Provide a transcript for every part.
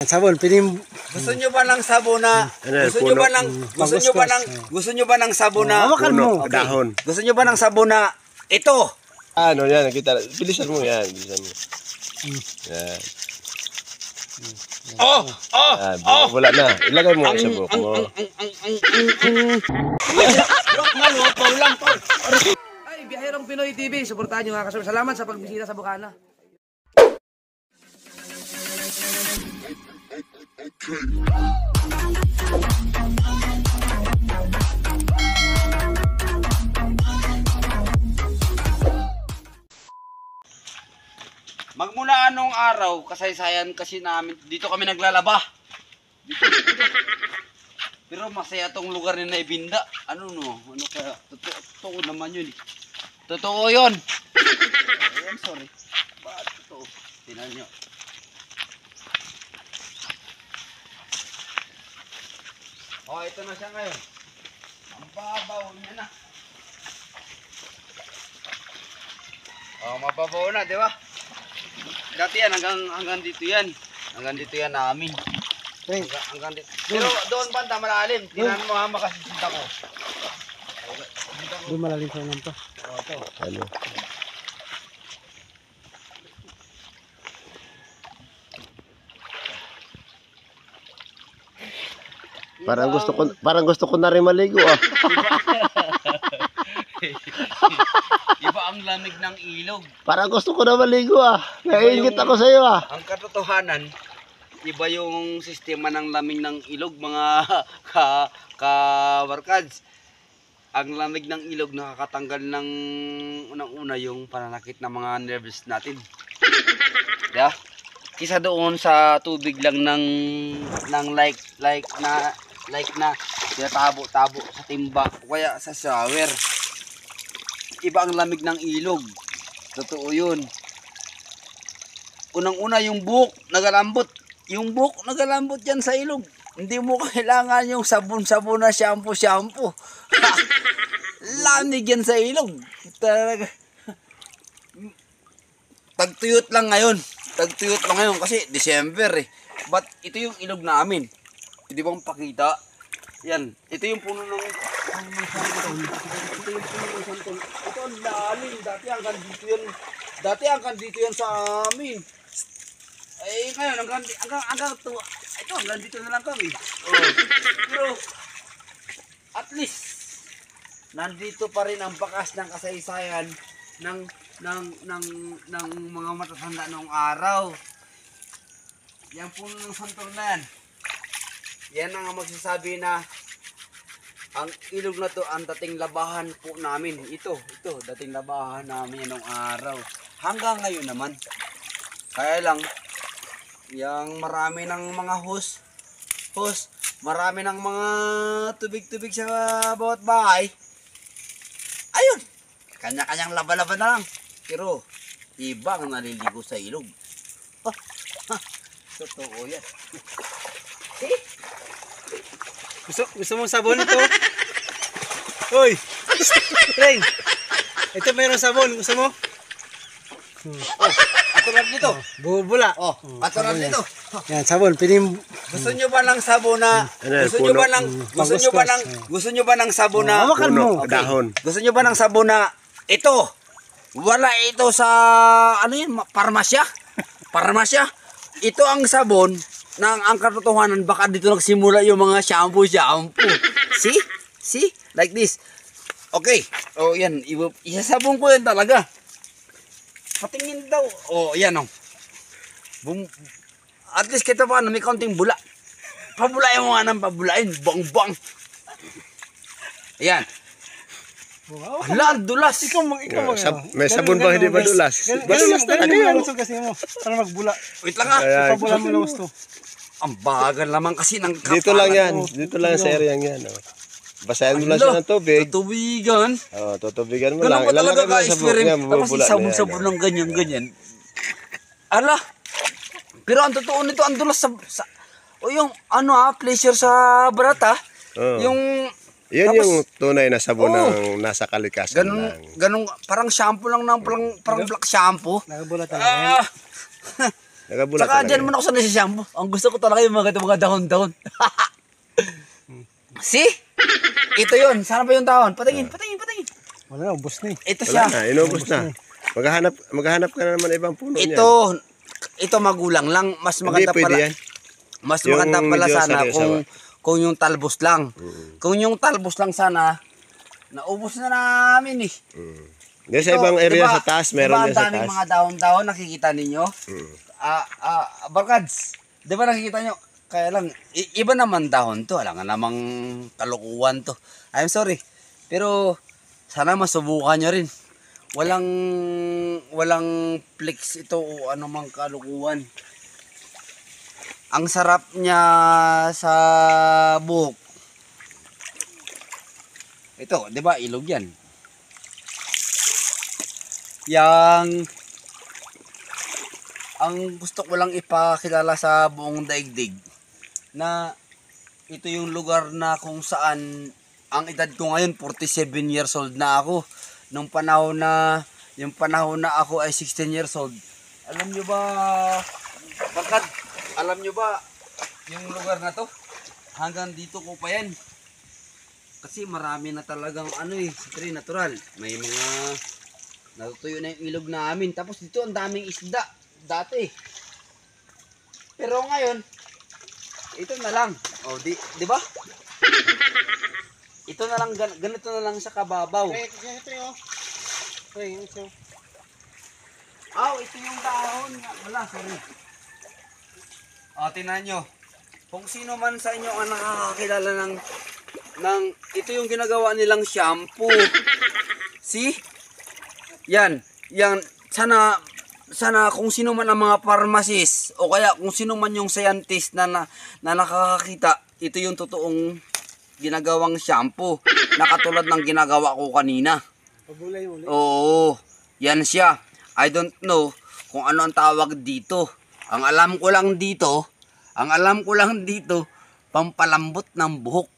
Sabon, pinim. Gusto nyo ba ng sabona? Gusto nyo ba ng sabona? Hawakan mo. Dahon. Gusto nyo ba ng sabona? Ito. Ano yan, nakita. Bilisan mo yan, bilisan mo. Yan. Wala na. Ilagay mo sa buhok mo. Ay, Biyaherong Pinoy TV, suportahan nyo nga kasama. Salamat sa pagbisita sa Bukana. Magmula anong araw, kasaysayan kasi namin, dito kami naglalaba. Dito. Pero masaya tong lugar ni Naibinda. Ano kaya? Totoo naman yun. Totoo yun. I'm sorry. Bakit totoo? Tingnan nyo. Oh, ito na siya ngayon. Ang babaw niya na. Oh, mababaw na, di ba? Dati yan, hanggang dito yan. Hanggang dito yan namin. Hanggang dito. Pero doon banda malalim. Tingnan mo ha, makasisita ko. Doon malalim sa ulan to. Oh, ito. Ano? Parang gusto ko na rin maligo ah. Iba ang lamig ng ilog. Parang gusto ko na maligo ah. Naiingit ako sa iyo ah. Ang katotohanan, iba yung sistema ng lamig ng ilog, mga ka-barkads. Ang lamig ng ilog nakakatanggal ng unang-una yung pananakit ng mga nerves natin. Yeah? Kisa doon sa tubig lang ng like na tinatabo-tabo sa timba o kaya sa shower. Iba ang lamig ng ilog. Totoo yun. Unang-una yung buhok nagalambot. Yung buhok nagalambot yan sa ilog. Hindi mo kailangan yung sabon-sabon na shampoo. Lamig yan sa ilog. Talaga. Tagtuyot lang ngayon. Kasi December eh. But ito yung ilog namin. Hindi bang pakita? Yan. Ito yung puno ng santol. Ito ang lalim. Dati hanggang dito yan sa amin. Eh ngayon hanggang dito na lang kami. Oh. Pero at least nandito pa rin ang bakas ng kasaysayan ng mga matatanda noong araw. Yan puno ng santol na yan. Yan ang magsasabi na ang ilog na to ang dating labahan po namin. Ito, dating labahan namin yan noong araw. Hanggang ngayon naman. Kaya lang, yung marami ng mga hose, marami ng mga tubig-tubig sa bawat bahay. Ayun, kanya-kanyang laba-laba na lang. Pero, iba ang naliligo sa ilog. Totoo yan. Gusto mong sabon ito? Hoy! Reng! Ito mayroong sabon. Gusto mo? Katulad nito. Bubula. Katulad nito. Yan, sabon. Pinim. Gusto nyo ba ng sabona? Gusto nyo ba ng sabona? Hawakan mo. Dahon. Gusto nyo ba ng sabona? Ito. Wala ito sa parmasya. Ito ang sabon na ang katotohanan, baka dito nagsimula yung mga shampoo. See? Like this. Okay. Oh, yan. Isasabon ko yan talaga. Patingin daw. Oh, yan oh. At least kita pa may kaunting bula. Pabulain mo nga ng pabulain. Bang. Ayan. Hala, dulas. May sabon ba hindi ba dulas? Dulas talaga. Gusto kasi mo. Para magbula. Wait lang ha. Pabula mo lang gusto. Ang bagal naman kasi ng kapalan. Dito lang yan. Dito lang sa area yan. Oh. Basahin mo lang siya ng tubig. Tutubigan. Oh, tutubigan mo Ganun lang. ko talaga Ilalagay mo sa buhok niya. Tapos sabon-sabon ng ganyan. Ala. Pero ang totoo nito, ang dulas o yung pleasure sa barat ha. Yung yan tapos, yung tunay na sabon ng nasa kalikasan ganun, parang shampoo lang parang black shampoo. Nakabula talaga. Nagabula Saka talaga. dyan mo na ako sanay sa shampoo. Ang gusto ko talaga yung mga dahon-dahon. See? Ito yun. Sana ba yung dahon? Patingin. Wala na, ubos na eh. Ito Wala siya. na, inubos na. Maghahanap ka na naman ibang puno niyan. Ito magulang lang. Mas Hindi maganda pwede pala. yan. Mas Yung maganda pala medyo sana sariwa-sawa. kung yung talbos lang. Kung yung talbos lang sana, naubos na namin eh. Hindi, sa ibang area sa taas, meron din diba sa ang daming taas. mga dahon-dahon, nakikita ninyo? Barkads, di ba nakikita nyo? Kaya lang, iba naman dahon to. Alam nga namang kalukuhan to. I'm sorry. Pero, sana masubukan nyo rin. Walang flex ito o anumang kalukuhan. Ang sarap niya sa buhok. Ito, di ba, ilog yan. Ang gusto ko lang ipakilala sa buong daigdig na ito yung lugar na kung saan ang edad ko ngayon 47 years old na ako. Yung panahon na ako ay 16 years old. Alam nyo ba, Barkad, alam nyo ba yung lugar na to? Hanggang dito ko pa yan. Kasi marami na talagang siyempre natural. May mga natutuyo na yung ilog namin. Tapos dito ang daming isda dati. Pero ngayon, ito na lang. Oh, di ba? Ito na lang, ganito na lang sa kababaw. Ito yun. Ito. Ito yung dahon. Wala, sorry. Tingnan nyo. Kung sino man sa inyo ang nakakakilala ng ito yung ginagawa nilang shampoo. See? Yan. Sana kung sino man ang mga pharmacist o kaya kung sino man yung scientist na nakakakita, ito yung totoong ginagawang shampoo na katulad ng ginagawa ko kanina. Pabulay ulit. Oo, yan siya. I don't know kung ano ang tawag dito. Ang alam ko lang dito, pampalambot ng buhok.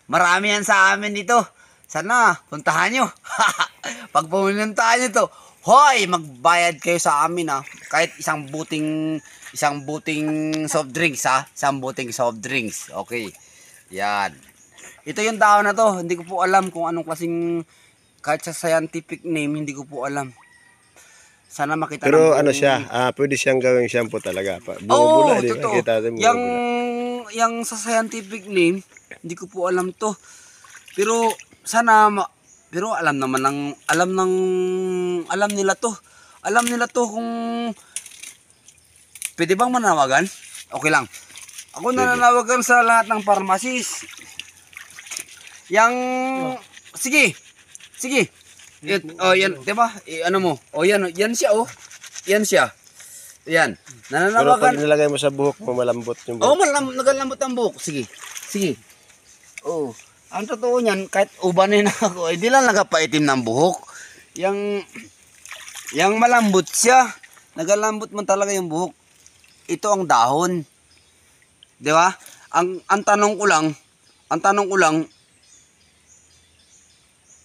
Marami yan sa amin dito. Sana, puntahan nyo. Pag pumuntahan nyo to, hoy, magbayad kayo sa amin Kahit isang buting soft drinks Isang buting soft drinks. Okay. Yan. Ito yung dahon na to. Hindi ko po alam kung anong klaseng, kahit sa scientific name, hindi ko po alam. Sana makita. Pero siya, pwede siyang gawing shampoo talaga. Bumubula, di ba? Totoo. Kita natin bumubula. Yang sa scientific name, hindi ko po alam to. Pero sana pero alam nila to. Alam nila to kung pwede bang manawagan? Okay lang. Ako nananawagan sa lahat ng pharmacist. Sige. Yan, 'di ba? Ano mo? Yan siya. Yan siya. Yan. Pero Nananawagan. pag nilagay mo sa buhok mo, malambot yung buhok. Nagalambot ang buhok. Sige. Ang totoo niyan, kahit ubanin ako, di lang nagapaitim ng buhok. Yang malambot siya. Nagalambot man talaga yung buhok. Ito ang dahon. Di ba? Ang tanong ko lang,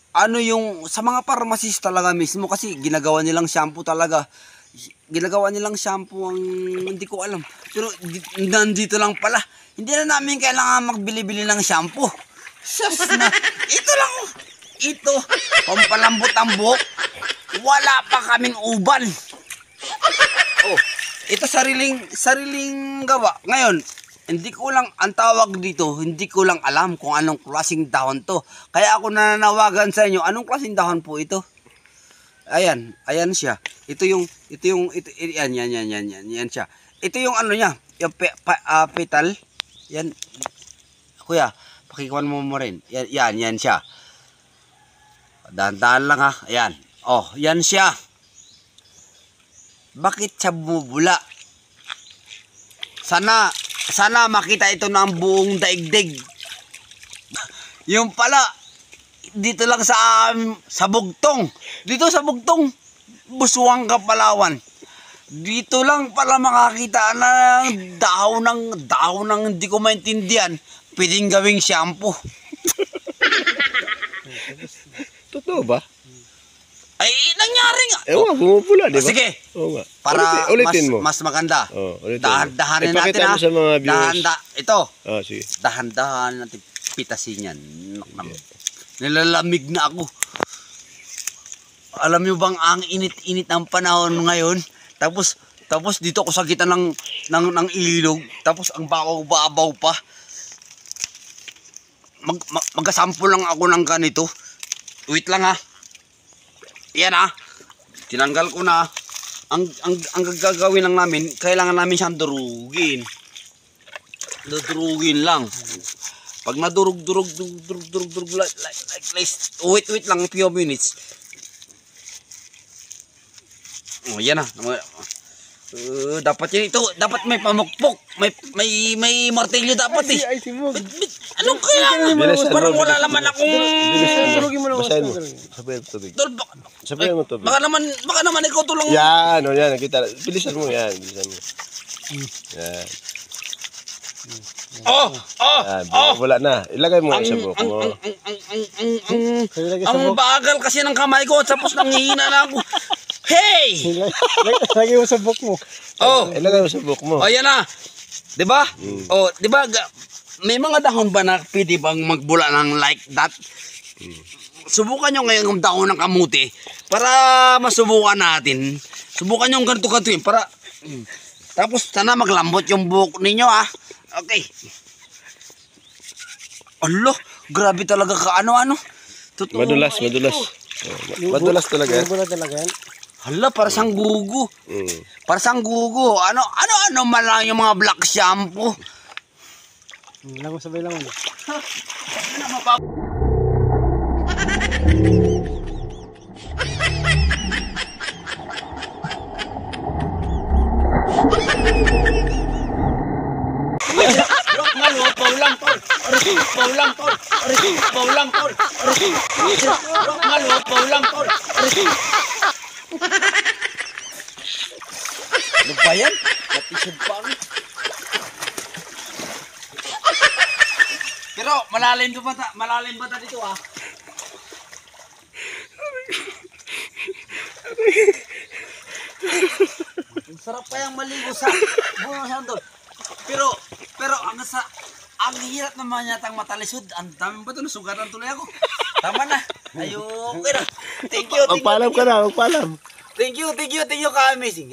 ano yung, sa mga pharmacist talaga mismo, kasi ginagawa nilang shampoo talaga. Ang hindi ko alam. Pero nandito lang pala. Hindi na namin kailangan magbili-bili ng shampoo. Sus na. Ito lang. Ito. Pampalambot ang buhok. Wala pa kaming uban. Ito sariling gawa. Ngayon, hindi ko lang, ang tawag dito, hindi ko lang alam kung anong klaseng dahon to. Kaya ako nananawagan sa inyo, anong klaseng dahon po ito? Ayan siya. Yan siya. Ito yung ano niya, yung petal. Yan. Kuya, pakikuhan mo rin. Yan siya. Dahan-dahan lang Ayan. Yan siya. Bakit siya bumubula? Sana makita ito ng buong daigdig. Yung pala, dito lang sa Bugtong. Dito sa Bugtong, Busuanga, Palawan. Dito lang pala makakita ng dahon ng hindi ko maintindihan. Pwedeng gawing shampoo. Totoo ba? Ay, nangyari nga. Ewan, bumubula, di ba? Sige. Oo nga. Para Ulitin mo. mas maganda. Ulitin mo. Dahan-dahanin natin Ipakita mo sa mga viewers. Ito. Sige. Dahan-dahan natin pitasin yan. Nilalamig na ako. Alam niyo bang ang init-init ng panahon ngayon? Tapos dito ako sa gitna ng ilog. Tapos ang babaw pa. Magkasample lang ako ng ganito. Wait lang ha. Yan ha. Tinanggal ko na. Ang gagawin lang namin, kailangan namin siyang durugin. Durugin lang. Pag nadurug like wait lang few minutes. Oh, yan na. Dapat yun ito, dapat may pamukpok, may martilyo dapat eh. Ay, Timog. Ano kaya? Bilisan mo, Parang wala bilisan naman mo. akong Durugin mo na. Basahin mo. Sabayan mo tubig. Tol, Sabayan mo tubig. baka naman ikaw tulong. Yan, yan. Nakita. Bilisan mo yan. Bilisan mo. Yan. Wala na. Ilagay mo yan sa buhok mo. Ang bagal kasi ng kamay ko, tapos nanghihina na ako. Hey! Lagi mo sa book mo. Oh, Ilagay mo sa buhok mo. oh yan na. 'Di ba? Oh, 'di ba? May mga dahon ba na pwede bang magbula ng like that? Subukan nyo ngayon ang dahon ng kamuti para masubukan natin. Subukan nyo ganito yun para tapos sana maglambot yung buhok ninyo ah. Okay. Alo, grabe talaga ka ano. Totoo. Madulas. Madulas talaga. Wala talaga yan. Hala, para sang gugo. Para sang gugo. Ano man lang yung mga black shampoo. Lang mo sabay lang mo. Paulang tol. Ano ba yan? Natisod pa ako. Pero malalim ba dito ah? Ang sarap pa yung maligo sa bunga sandol. Pero ang hirap naman yatang matalisod. Ang dami ba ito? Nasugatan tuloy ako. Tama na. Ayoko na. Thank you. Magpaalam ka na. Thank you ka-amazing.